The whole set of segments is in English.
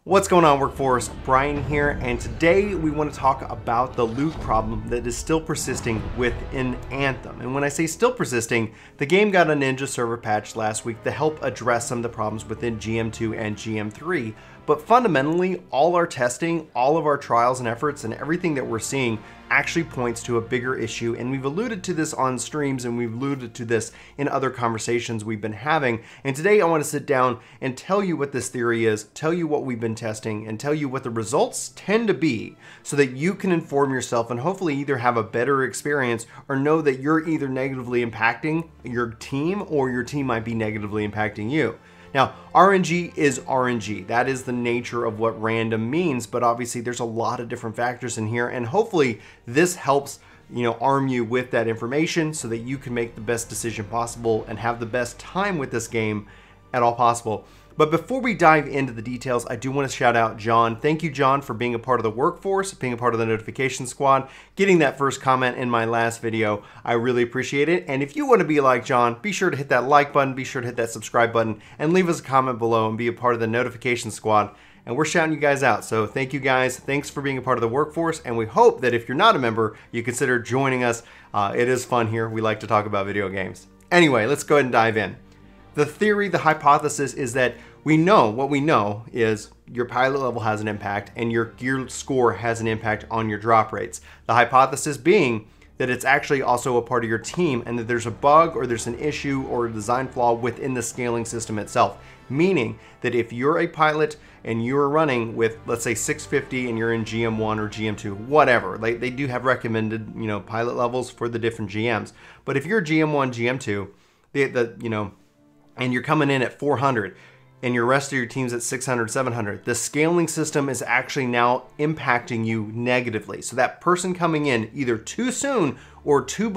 What's going on, Workforce? Brian here, and today we want to talk about the loot problem that is still persisting within Anthem. And when I say still persisting, the game got a Ninja server patch last week to help address some of the problems within GM2 and GM3. But fundamentally, all our testing, all of our trials and efforts, and everything that we're seeing actually points to a bigger issue. And we've alluded to this on streams, and we've alluded to this in other conversations we've been having. And today I want to sit down and tell you what this theory is, tell you what we've been testing, and tell you what the results tend to be, so that you can inform yourself and hopefully either have a better experience or know that you're either negatively impacting your team or your team might be negatively impacting you. Now, RNG is RNG. That is the nature of what random means, but obviously there's a lot of different factors in here, and hopefully this helps arm you with that information so that you can make the best decision possible and have the best time with this game at all possible. But before we dive into the details, I do want to shout out John. Thank you, John, for being a part of the workforce, being a part of the notification squad, getting that first comment in my last video. I really appreciate it. And if you want to be like John, be sure to hit that like button, be sure to hit that subscribe button, and leave us a comment below and be a part of the notification squad. And we're shouting you guys out. So thank you guys. Thanks for being a part of the workforce. And we hope that if you're not a member, you consider joining us. It is fun here. We like to talk about video games. Anyway, let's go ahead and dive in. The theory, the hypothesis is that what we know is your pilot level has an impact and your gear score has an impact on your drop rates. The hypothesis being that it's actually also a part of your team and that there's a bug or there's an issue or a design flaw within the scaling system itself. Meaning that if you're a pilot and you're running with, let's say, 650 and you're in GM1 or GM2, whatever, they do have recommended, pilot levels for the different GMs. But if you're GM1, GM2, and you're coming in at 400 and your rest of your team's at 600, 700, the scaling system is actually now impacting you negatively. So that person coming in either too soon or too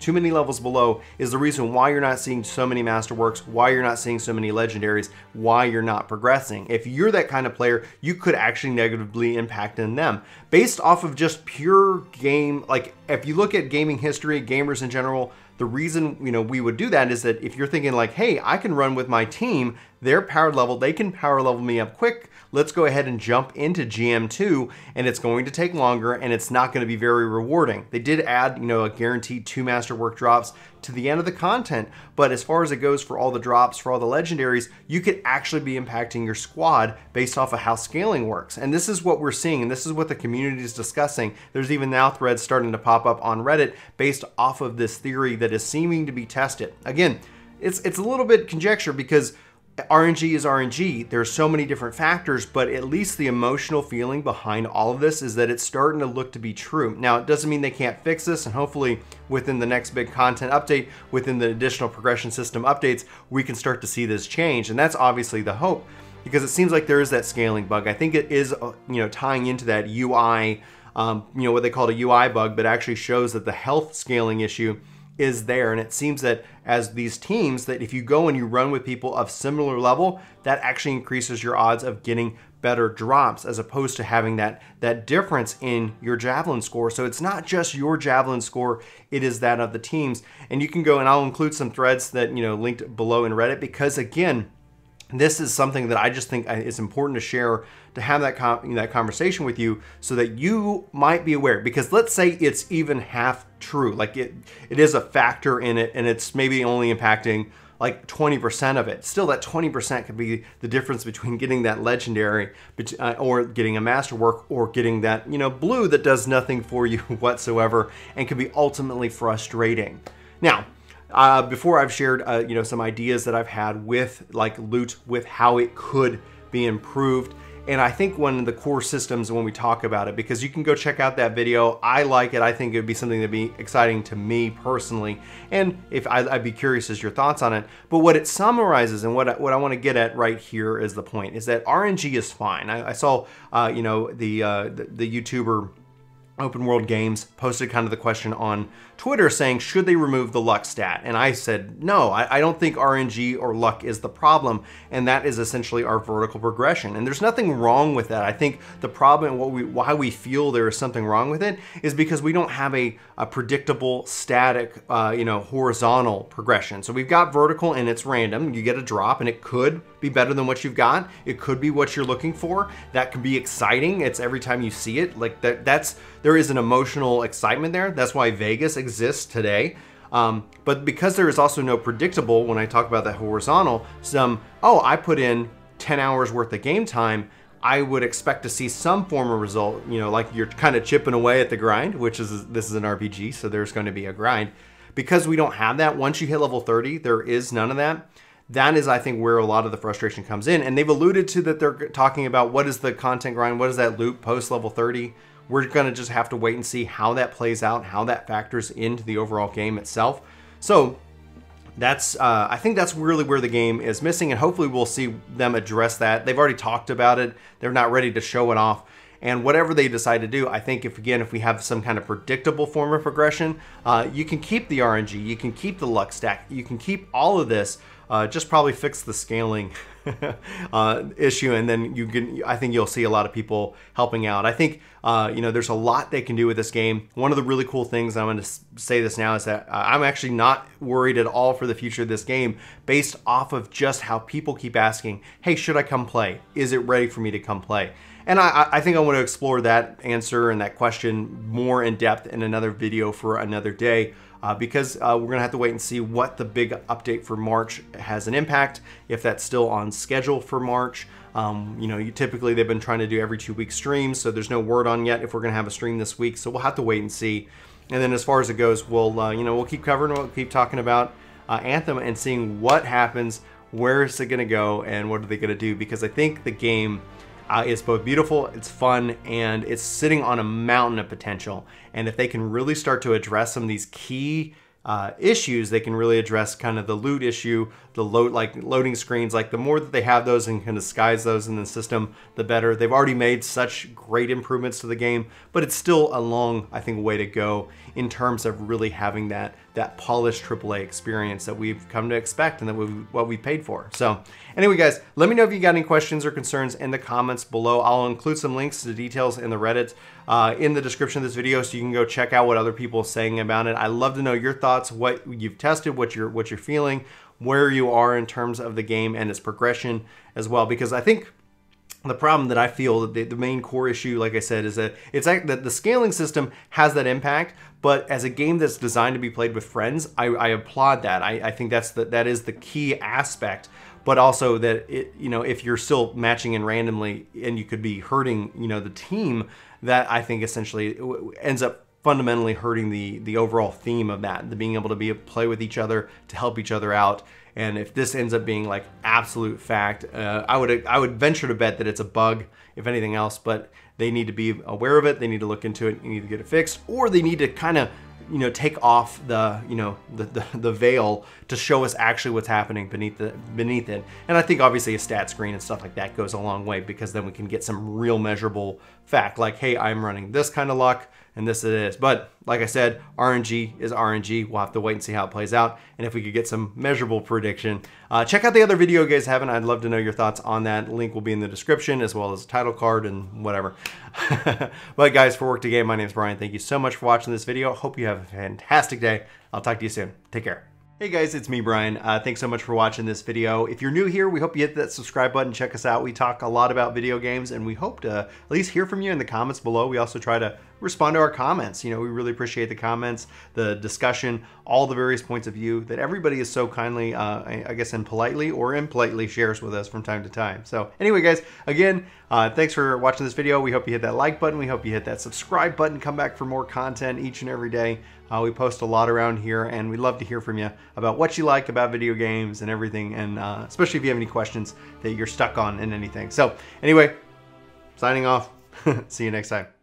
many levels below is the reason why you're not seeing so many masterworks, why you're not seeing so many legendaries, why you're not progressing. If you're that kind of player, you could actually negatively impact in them. Based off of just pure game, like if you look at gaming history, gamers in general, the reason we would do that is that if you're thinking like, hey, I can run with my team, they're powered level, they can power level me up quick, let's go ahead and jump into GM2, and it's going to take longer and it's not going to be very rewarding. They did add a guaranteed 2 masterwork drops to the end of the content, but as far as it goes for all the drops, for all the legendaries, you could actually be impacting your squad based off of how scaling works. And this is what we're seeing, and this is what the community is discussing. There's even now threads starting to pop up on Reddit based off of this theory that is seeming to be tested. Again, it's a little bit conjecture because RNG is RNG. There's so many different factors, but at least the emotional feeling behind all of this is that it's starting to look to be true. Now, it doesn't mean they can't fix this, and hopefully within the next big content update, within the additional progression system updates, we can start to see this change. And that's obviously the hope, because it seems like there is that scaling bug. I think it is, tying into that UI, what they call a UI bug, but actually shows that the health scaling issue is there. And it seems that as these teams, that if you go and you run with people of similar level, that actually increases your odds of getting better drops, as opposed to having that difference in your javelin score. So it's not just your javelin score, it is that of the teams. And you can go, and I'll include some threads that linked below in Reddit, because again, this is something that I just think is important to share, to have that conversation with you, so that you might be aware. Because let's say it's even half true, like it is a factor in it, and it's maybe only impacting like 20% of it. Still, that 20% could be the difference between getting that legendary or getting a masterwork, or getting that blue that does nothing for you whatsoever and could be ultimately frustrating. Now, before I've shared some ideas that I've had with like loot, with how it could be improved, and I think one of the core systems when we talk about it, because you can go check out that video. I like it. I think it would be something that'd be exciting to me personally, and if I'd be curious as your thoughts on it. But what it summarizes, and what I want to get at right here is the point, is that RNG is fine. I saw the YouTuber Open World Games posted kind of the question on Twitter saying, should they remove the luck stat? And I said, no, I don't think RNG or luck is the problem. And that is essentially our vertical progression. And there's nothing wrong with that. I think the problem and why we feel there is something wrong with it is because we don't have a predictable, static, horizontal progression. So we've got vertical and it's random. You get a drop and it could be better than what you've got. It could be what you're looking for. That could be exciting. It's every time you see it, like there is an emotional excitement there. That's why Vegas exists today. But because there is also no predictable, when I talk about that horizontal, oh, I put in 10 hours worth of game time, I would expect to see some form of result, you know, like you're kind of chipping away at the grind, which is, this is an RPG, so there's going to be a grind. Because we don't have that, once you hit level 30, there is none of that. That is, I think, where a lot of the frustration comes in. And they've alluded to that they're talking about what is the content grind, what is that loop post level 30. We're going to just have to wait and see how that plays out, how that factors into the overall game itself. So that's, I think that's really where the game is missing, and hopefully we'll see them address that. They've already talked about it. They're not ready to show it off. And whatever they decide to do, I think if we have some kind of predictable form of progression, you can keep the RNG, you can keep the luck stack, you can keep all of this, just probably fix the scaling issue, and then I think you'll see a lot of people helping out. I think, you know, there's a lot they can do with this game. One of the really cool things, I'm going to say this now, is that I'm actually not worried at all for the future of this game based off of just how people keep asking, hey, should I come play? Is it ready for me to come play? And I think I want to explore that answer and that question more in depth in another video for another day. Because we're going to have to wait and see what the big update for March has an impact, if that's still on schedule for March. You know, typically they've been trying to do every 2-week streams, so there's no word on yet if we're going to have a stream this week, so we'll have to wait and see. And then as far as it goes, we'll, you know, we'll keep covering, we'll keep talking about Anthem and seeing what happens, where is it going to go, and what are they going to do, because I think the game is both beautiful, it's fun, and it's sitting on a mountain of potential. And if they can really start to address some of these key issues, they can really address kind of the loot issue, the loading screens. Like, the more that they have those and can disguise those in the system, the better. They've already made such great improvements to the game, but it's still a long, I think, way to go in terms of really having that polished AAA experience that we've come to expect and that what we paid for. So anyway, guys, let me know if you got any questions or concerns in the comments below. I'll include some links to the details in the Reddit in the description of this video, so you can go check out what other people are saying about it. I love to know your thoughts, what you've tested, what you're feeling, where you are in terms of the game and its progression as well, because I think the problem that I feel, the main core issue, like I said, is that it's like that the scaling system has that impact, but as a game that's designed to be played with friends, I applaud that. I think that is the key aspect, but also that you know, if you're still matching in randomly and you could be hurting, you know, the team, that I think essentially ends up fundamentally hurting the overall theme of that, the being able to play with each other, to help each other out. And if this ends up being like absolute fact, I would venture to bet that it's a bug, if anything else, but they need to be aware of it. They need to look into it. You need to get it fixed, or they need to kind of, you know, take off the, you know, the veil to show us actually what's happening beneath it. And I think obviously a stat screen and stuff like that goes a long way, because then we can get some real measurable fact, like, hey, I'm running this kind of luck and this it is. But like I said, RNG is RNG. We'll have to wait and see how it plays out. And if we could get some measurable prediction, check out the other video you guys haven't. I'd love to know your thoughts on that. Link will be in the description, as well as a title card and whatever. But guys, for Work to Game, my name is Brian. Thank you so much for watching this video. Hope you have a fantastic day. I'll talk to you soon. Take care. Hey guys, it's me, Brian. Thanks so much for watching this video. If you're new here, we hope you hit that subscribe button, check us out. We talk a lot about video games, and we hope to at least hear from you in the comments below. We also try to respond to our comments. You know, we really appreciate the comments, the discussion, all the various points of view that everybody is so kindly, I guess, and politely or impolitely shares with us from time to time. So anyway, guys, again, thanks for watching this video. We hope you hit that like button. We hope you hit that subscribe button. Come back for more content each and every day. We post a lot around here, and we'd love to hear from you about what you like about video games and everything, and especially if you have any questions that you're stuck on in anything. So anyway, signing off. See you next time.